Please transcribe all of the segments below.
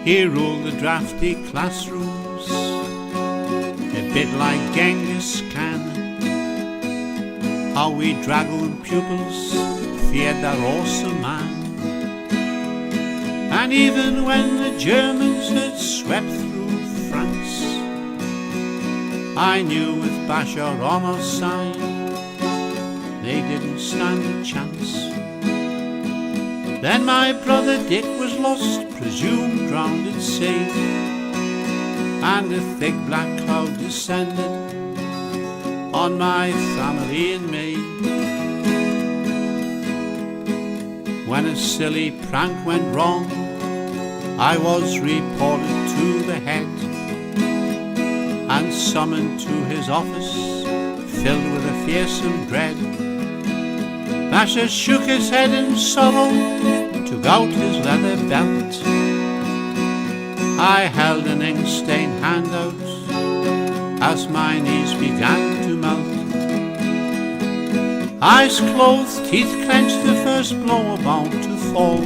He ruled the drafty classrooms, a bit like Genghis Khan. How we draggled pupils feared that awesome man. And even when the Germans had swept through France, I knew with Bashar on our side, they didn't stand a chance. Then my brother Dick was lost, presumed drowned at sea, and a thick black cloud descended on my family and me. When a silly prank went wrong, I was reported to the head and summoned to his office, filled with a fearsome dread. Bashar shook his head in sorrow, took out his leather belt. I held an ink-stained hand out as my knees began to melt. Eyes closed, teeth clenched, the first blow about to fall.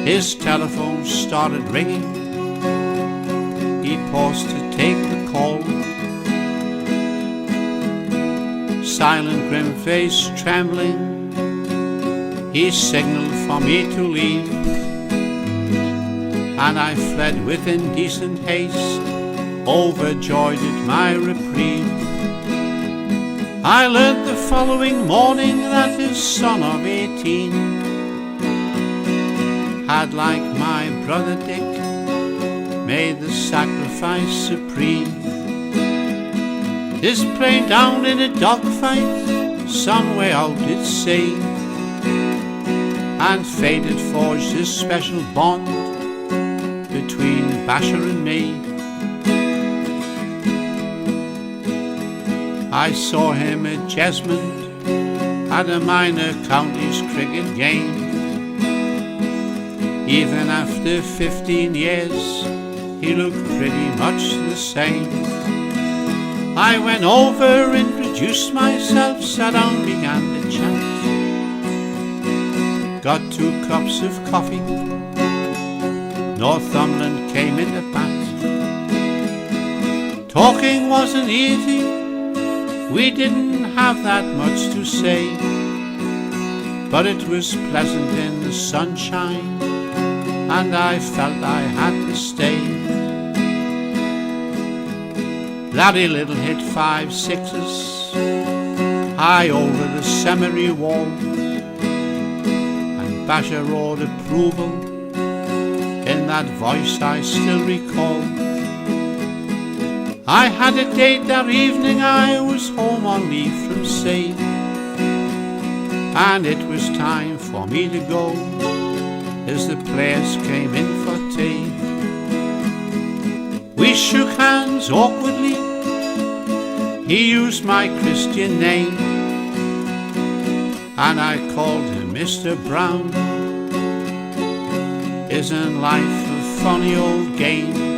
His telephone started ringing, he paused to take the call. Silent, grim-faced, trembling, he signaled for me to leave, and I fled with indecent haste, overjoyed at my reprieve. I learned the following morning that his son of 18 had, like my brother Dick, made the sacrifice supreme. His plane down in a dogfight somewhere out at sea, and fate had forged a special bond between Bashar and me. I saw him at Jesmond at a minor counties cricket game. Even after 15 years, he looked pretty much the same. I went over, introduced myself, sat down, began to chat. Got 2 cups of coffee, Northumberland came in the bat. Talking wasn't easy, we didn't have that much to say, but it was pleasant in the sunshine, and I felt I had to stay. Larry Little hit 5 sixes high over the cemetery wall, and Bashar roared approval in that voice I still recall. I had a date that evening, I was home on leave from sea, and it was time for me to go as the players came in for tea. We shook hands awkwardly, he used my Christian name, and I called him Mr. Brown. Isn't life a funny old game?